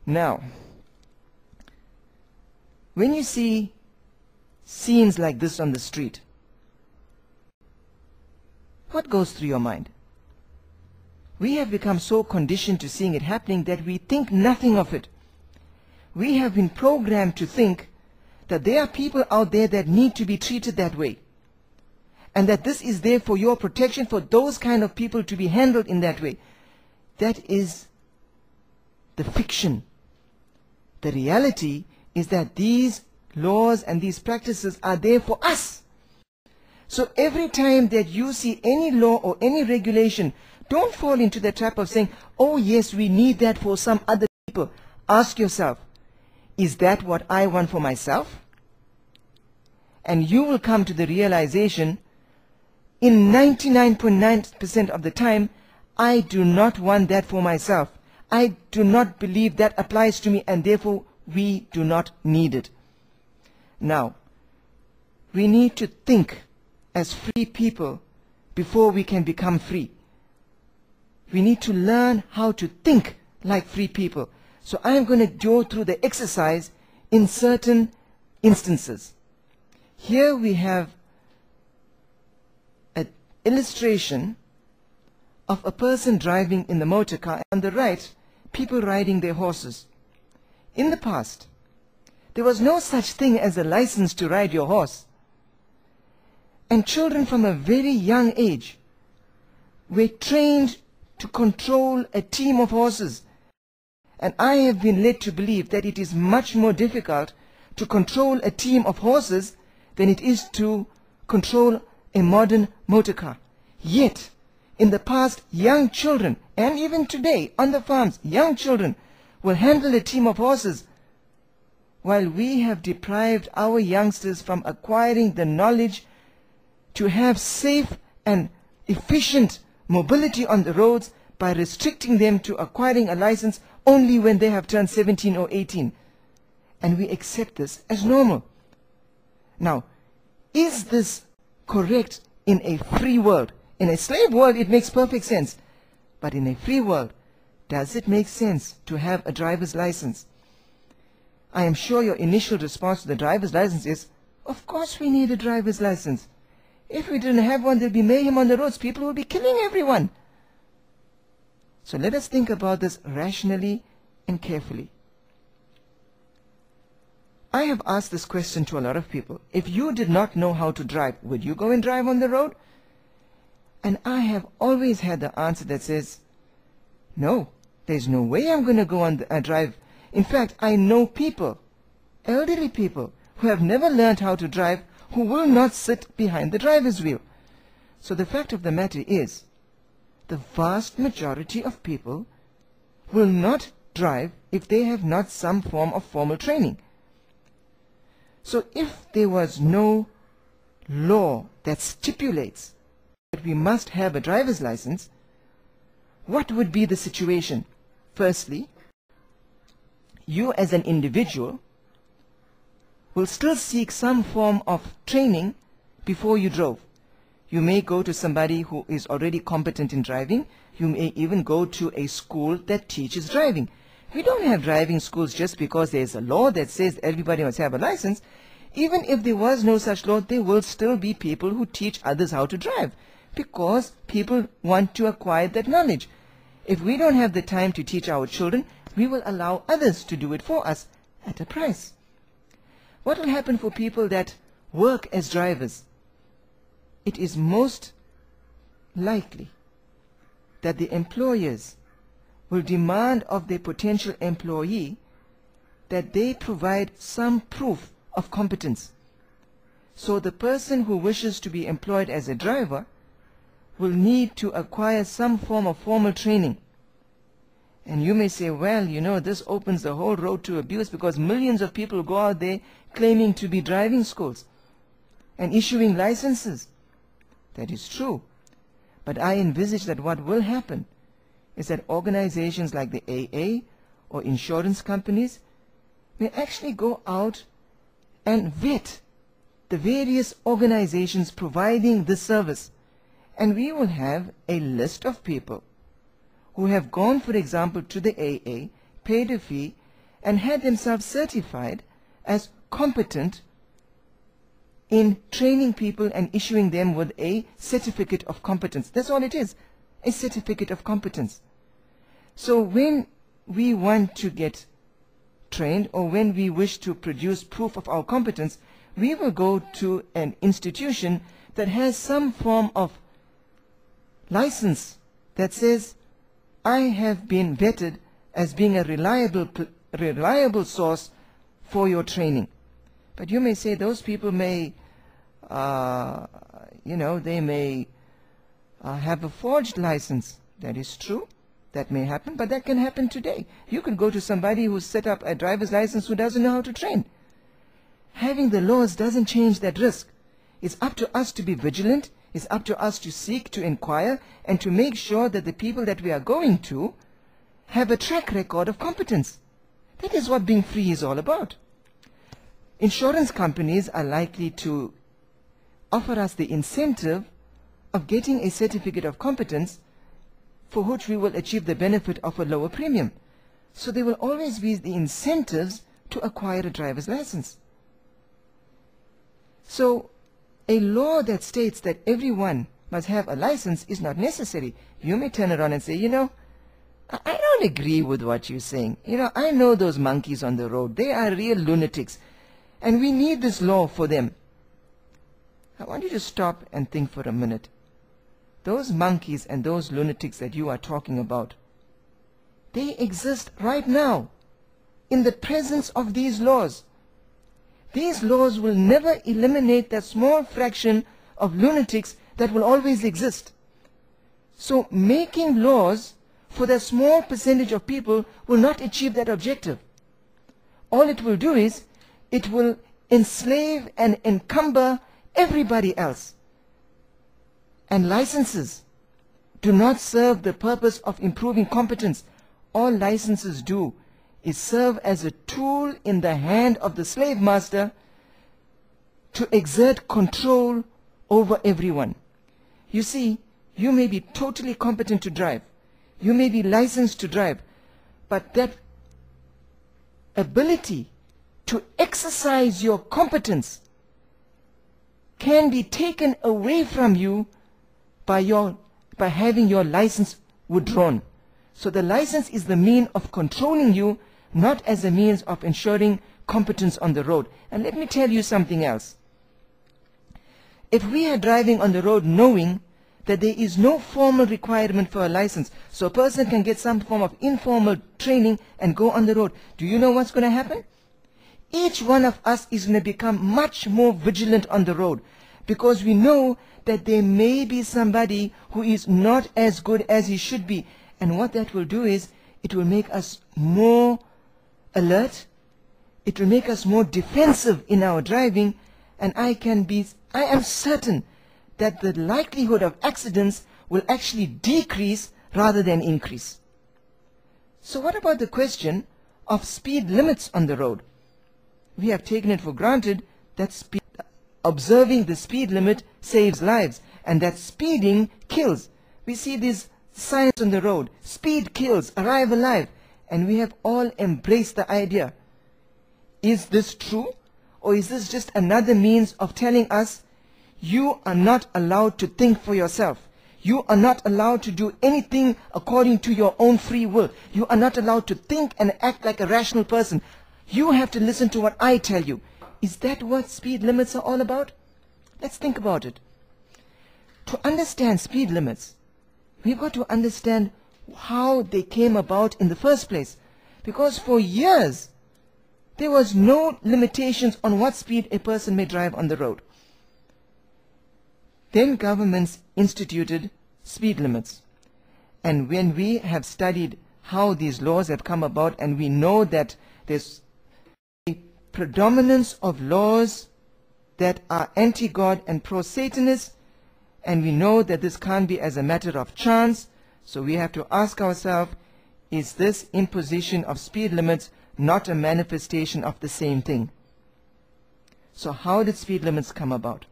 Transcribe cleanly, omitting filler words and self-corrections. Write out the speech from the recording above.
Now, when you see scenes like this on the street, what goes through your mind? We have become so conditioned to seeing it happening that we think nothing of it. We have been programmed to think that there are people out there that need to be treated that way, and that this is there for your protection, for those kind of people to be handled in that way. That is the fiction. The reality is that these laws and these practices are there for us. So every time that you see any law or any regulation, don't fall into the trap of saying, oh yes, we need that for some other people. Ask yourself, is that what I want for myself? And you will come to the realization, in 99.9% of the time, I do not want that for myself. I do not believe that applies to me, and therefore we do not need it. Now, we need to think as free people before we can become free. We need to learn how to think like free people. So I am going to go through the exercise in certain instances. Here we have an illustration of a person driving in the motor car, and on the right, people riding their horses. In the past, there was no such thing as a license to ride your horse. And children from a very young age were trained to control a team of horses. And I have been led to believe that it is much more difficult to control a team of horses than it is to control a modern motor car. Yet, in the past, young children, and even today on the farms, young children will handle a team of horses, while we have deprived our youngsters from acquiring the knowledge to have safe and efficient mobility on the roads by restricting them to acquiring a license only when they have turned 17 or 18. And we accept this as normal. Now, is this correct in a free world? In a slave world, it makes perfect sense. But in a free world, does it make sense to have a driver's license? I am sure your initial response to the driver's license is, of course we need a driver's license. If we didn't have one, there'll be mayhem on the roads. People will be killing everyone. So let us think about this rationally and carefully. I have asked this question to a lot of people. If you did not know how to drive, would you go and drive on the road? And I have always had the answer that says, no, there's no way I'm going to go on the drive. In fact, I know people, elderly people, who have never learned how to drive, who will not sit behind the driver's wheel. So the fact of the matter is, the vast majority of people will not drive if they have not some form of formal training. So if there was no law that stipulates that we must have a driver's license, what would be the situation? Firstly, you as an individual will still seek some form of training before you drove. You may go to somebody who is already competent in driving. You may even go to a school that teaches driving. We don't have driving schools just because there's a law that says everybody must have a license. Even if there was no such law, there will still be people who teach others how to drive, because people want to acquire that knowledge. If we don't have the time to teach our children, we will allow others to do it for us at a price. What will happen for people that work as drivers? It is most likely that the employers will demand of their potential employee that they provide some proof of competence. So the person who wishes to be employed as a driver will need to acquire some form of formal training. And you may say, well, you know, this opens the whole road to abuse, because millions of people go out there claiming to be driving schools and issuing licenses. That is true. But I envisage that what will happen is that organizations like the AA or insurance companies may actually go out and vet the various organizations providing this service. And we will have a list of people who have gone, for example, to the AA, paid a fee, and had themselves certified as competent in training people and issuing them with a certificate of competence. That's all it is, a certificate of competence. So when we want to get trained, or when we wish to produce proof of our competence, we will go to an institution that has some form of license that says, I have been vetted as being a reliable source for your training. But you may say those people may, they may have a forged license. That is true. That may happen, but that can happen today. You could go to somebody who's set up a driver's license who doesn't know how to train. Having the laws doesn't change that risk. It's up to us to be vigilant. It's up to us to seek, to inquire, and to make sure that the people that we are going to have a track record of competence. That is what being free is all about. Insurance companies are likely to offer us the incentive of getting a certificate of competence for which we will achieve the benefit of a lower premium. So there will always be the incentives to acquire a driver's license. So a law that states that everyone must have a license is not necessary. You may turn around and say, I don't agree with what you're saying. I know those monkeys on the road. They are real lunatics. And we need this law for them. I want you to stop and think for a minute. Those monkeys and those lunatics that you are talking about, they exist right now in the presence of these laws. These laws will never eliminate that small fraction of lunatics that will always exist. So making laws for that small percentage of people will not achieve that objective. All it will do is it will enslave and encumber everybody else. And licenses do not serve the purpose of improving competence. All licenses do is serve as a tool in the hand of the slave master to exert control over everyone. You see, you may be totally competent to drive. You may be licensed to drive. But that ability to exercise your competence can be taken away from you by having your license withdrawn. So the license is the means of controlling you, not as a means of ensuring competence on the road. And let me tell you something else. If we are driving on the road knowing that there is no formal requirement for a license, so a person can get some form of informal training and go on the road, do you know what's going to happen? Each one of us is going to become much more vigilant on the road, because we know that there may be somebody who is not as good as he should be. And what that will do is, it will make us more alert, it will make us more defensive in our driving, and I am certain that the likelihood of accidents will actually decrease rather than increase. So what about the question of speed limits on the road? We have taken it for granted that observing the speed limit saves lives, and that speeding kills. We see these signs on the road, speed kills, arrive alive, and we have all embraced the idea. Is this true, or is this just another means of telling us you are not allowed to think for yourself? You are not allowed to do anything according to your own free will. You are not allowed to think and act like a rational person. You have to listen to what I tell you. Is that what speed limits are all about? Let's think about it. To understand speed limits, we've got to understand how they came about in the first place. Because for years, there was no limitations on what speed a person may drive on the road. Then governments instituted speed limits. And when we have studied how these laws have come about, and we know that there's a predominance of laws that are anti-God and pro-Satanist, and we know that this can't be as a matter of chance, so we have to ask ourselves, is this imposition of speed limits not a manifestation of the same thing? So how did speed limits come about?